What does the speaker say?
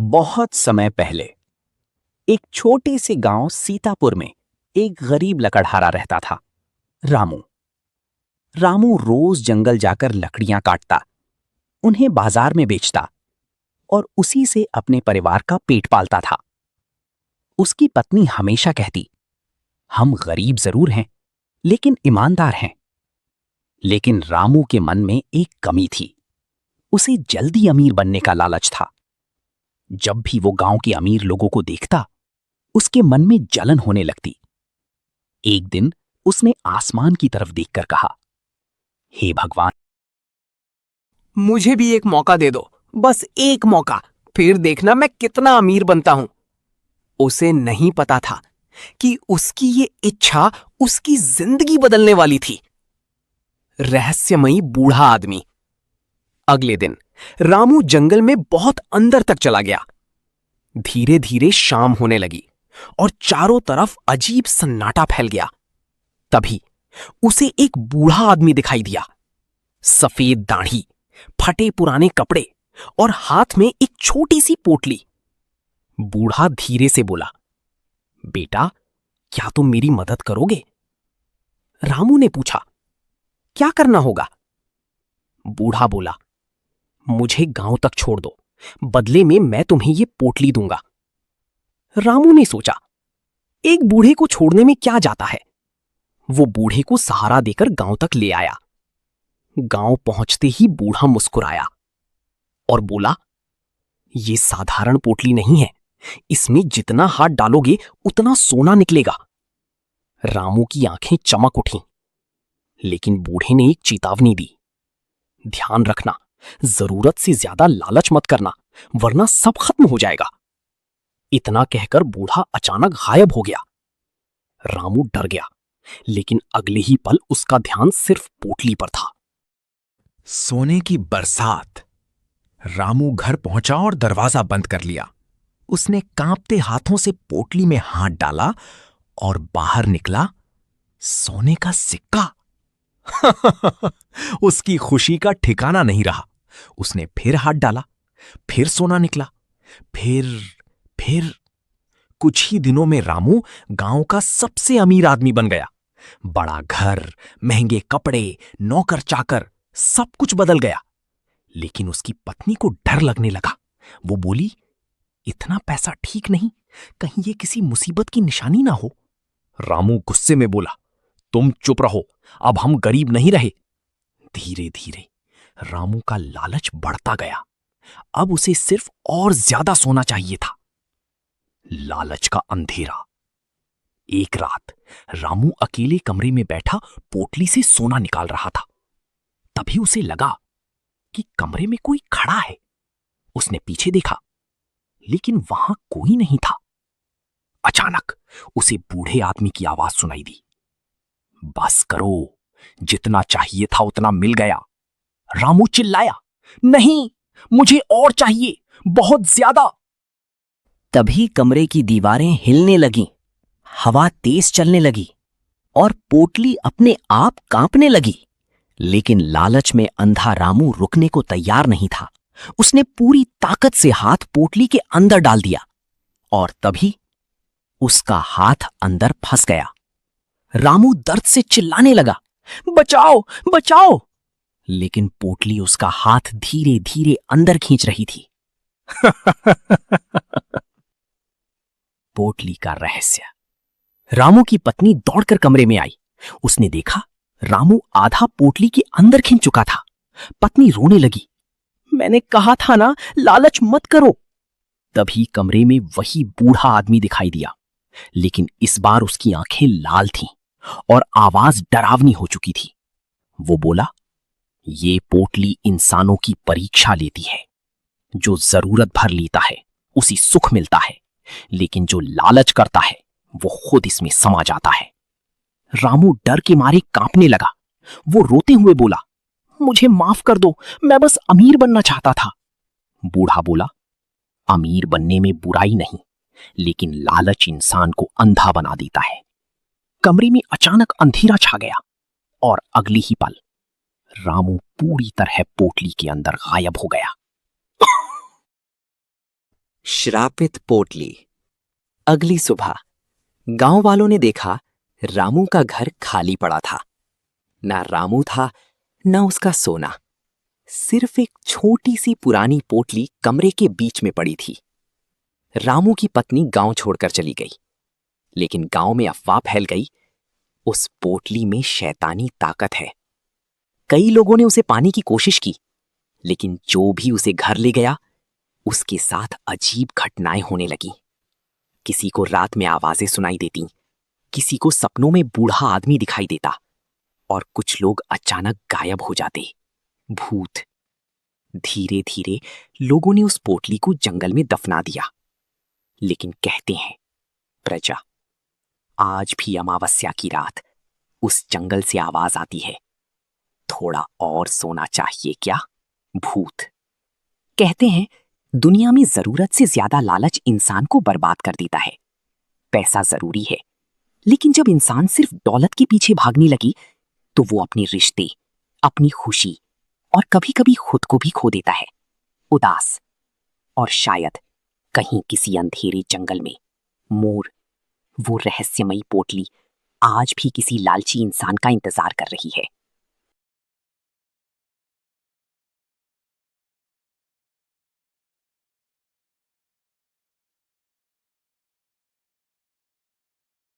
बहुत समय पहले एक छोटे से गांव सीतापुर में एक गरीब लकड़हारा रहता था, रामू। रामू रोज जंगल जाकर लकड़ियां काटता, उन्हें बाजार में बेचता और उसी से अपने परिवार का पेट पालता था। उसकी पत्नी हमेशा कहती, हम गरीब जरूर हैं, लेकिन ईमानदार हैं। लेकिन रामू के मन में एक कमी थी, उसे जल्दी अमीर बनने का लालच था। जब भी वो गांव के अमीर लोगों को देखता, उसके मन में जलन होने लगती। एक दिन उसने आसमान की तरफ देखकर कहा, हे भगवान, मुझे भी एक मौका दे दो, बस एक मौका, फिर देखना मैं कितना अमीर बनता हूं। उसे नहीं पता था कि उसकी ये इच्छा उसकी जिंदगी बदलने वाली थी। रहस्यमयी बूढ़ा आदमी। अगले दिन रामू जंगल में बहुत अंदर तक चला गया। धीरे धीरे शाम होने लगी और चारों तरफ अजीब सन्नाटा फैल गया। तभी उसे एक बूढ़ा आदमी दिखाई दिया। सफेद दाढ़ी, फटे पुराने कपड़े और हाथ में एक छोटी सी पोटली। बूढ़ा धीरे से बोला, बेटा, क्या तुम मेरी मदद करोगे? रामू ने पूछा, क्या करना होगा? बूढ़ा बोला, मुझे गांव तक छोड़ दो, बदले में मैं तुम्हें ये पोटली दूंगा। रामू ने सोचा, एक बूढ़े को छोड़ने में क्या जाता है। वो बूढ़े को सहारा देकर गांव तक ले आया। गांव पहुंचते ही बूढ़ा मुस्कुराया और बोला, ये साधारण पोटली नहीं है, इसमें जितना हाथ डालोगे उतना सोना निकलेगा। रामू की आंखें चमक उठीं, लेकिन बूढ़े ने एक चेतावनी दी, ध्यान रखना, जरूरत से ज्यादा लालच मत करना, वरना सब खत्म हो जाएगा। इतना कहकर बूढ़ा अचानक गायब हो गया। रामू डर गया, लेकिन अगले ही पल उसका ध्यान सिर्फ पोटली पर था। सोने की बरसात। रामू घर पहुंचा और दरवाजा बंद कर लिया। उसने कांपते हाथों से पोटली में हाथ डाला और बाहर निकला सोने का सिक्का। उसकी खुशी का ठिकाना नहीं रहा। उसने फिर हाथ डाला, फिर सोना निकला, फिर कुछ ही दिनों में रामू गांव का सबसे अमीर आदमी बन गया। बड़ा घर, महंगे कपड़े, नौकर चाकर, सब कुछ बदल गया। लेकिन उसकी पत्नी को डर लगने लगा। वो बोली, इतना पैसा ठीक नहीं, कहीं ये किसी मुसीबत की निशानी ना हो। रामू गुस्से में बोला, तुम चुप रहो, अब हम गरीब नहीं रहे। धीरे धीरे रामू का लालच बढ़ता गया। अब उसे सिर्फ और ज्यादा सोना चाहिए था। लालच का अंधेरा। एक रात रामू अकेले कमरे में बैठा पोटली से सोना निकाल रहा था। तभी उसे लगा कि कमरे में कोई खड़ा है। उसने पीछे देखा, लेकिन वहां कोई नहीं था। अचानक उसे बूढ़े आदमी की आवाज सुनाई दी, बस करो, जितना चाहिए था उतना मिल गया। रामू चिल्लाया, नहीं, मुझे और चाहिए, बहुत ज्यादा। तभी कमरे की दीवारें हिलने लगीं, हवा तेज चलने लगी और पोटली अपने आप कांपने लगी। लेकिन लालच में अंधा रामू रुकने को तैयार नहीं था। उसने पूरी ताकत से हाथ पोटली के अंदर डाल दिया और तभी उसका हाथ अंदर फंस गया। रामू दर्द से चिल्लाने लगा, बचाओ, बचाओ! लेकिन पोटली उसका हाथ धीरे धीरे अंदर खींच रही थी। पोटली का रहस्य। रामू की पत्नी दौड़कर कमरे में आई। उसने देखा रामू आधा पोटली के अंदर खींच चुका था। पत्नी रोने लगी, मैंने कहा था ना, लालच मत करो। तभी कमरे में वही बूढ़ा आदमी दिखाई दिया, लेकिन इस बार उसकी आंखें लाल थीं और आवाज डरावनी हो चुकी थी। वो बोला, ये पोटली इंसानों की परीक्षा लेती है। जो जरूरत भर लेता है उसी सुख मिलता है, लेकिन जो लालच करता है वो खुद इसमें समा जाता है। रामू डर के मारे कांपने लगा। वो रोते हुए बोला, मुझे माफ कर दो, मैं बस अमीर बनना चाहता था। बूढ़ा बोला, अमीर बनने में बुराई नहीं, लेकिन लालच इंसान को अंधा बना देता है। कमरे में अचानक अंधेरा छा गया और अगले ही पल रामू पूरी तरह पोटली के अंदर गायब हो गया। श्रापित पोटली। अगली सुबह गांव वालों ने देखा रामू का घर खाली पड़ा था। ना रामू था, ना उसका सोना। सिर्फ एक छोटी सी पुरानी पोटली कमरे के बीच में पड़ी थी। रामू की पत्नी गांव छोड़कर चली गई, लेकिन गांव में अफवाह फैल गई, उस पोटली में शैतानी ताकत है। कई लोगों ने उसे पाने की कोशिश की, लेकिन जो भी उसे घर ले गया, उसके साथ अजीब घटनाएं होने लगीं। किसी को रात में आवाजें सुनाई देती, किसी को सपनों में बूढ़ा आदमी दिखाई देता, और कुछ लोग अचानक गायब हो जाते। भूत। धीरे धीरे लोगों ने उस पोटली को जंगल में दफना दिया। लेकिन कहते हैं प्रजा, आज भी अमावस्या की रात उस जंगल से आवाज आती है, थोड़ा और सोना चाहिए क्या भूत। कहते हैं दुनिया में जरूरत से ज्यादा लालच इंसान को बर्बाद कर देता है। पैसा जरूरी है, लेकिन जब इंसान सिर्फ दौलत के पीछे भागने लगी, तो वो अपने रिश्ते, अपनी खुशी और कभी कभी खुद को भी खो देता है। उदास। और शायद कहीं किसी अंधेरे जंगल में मोर, वो रहस्यमयी पोटली, आज भी किसी लालची इंसान का इंतजार कर रही है।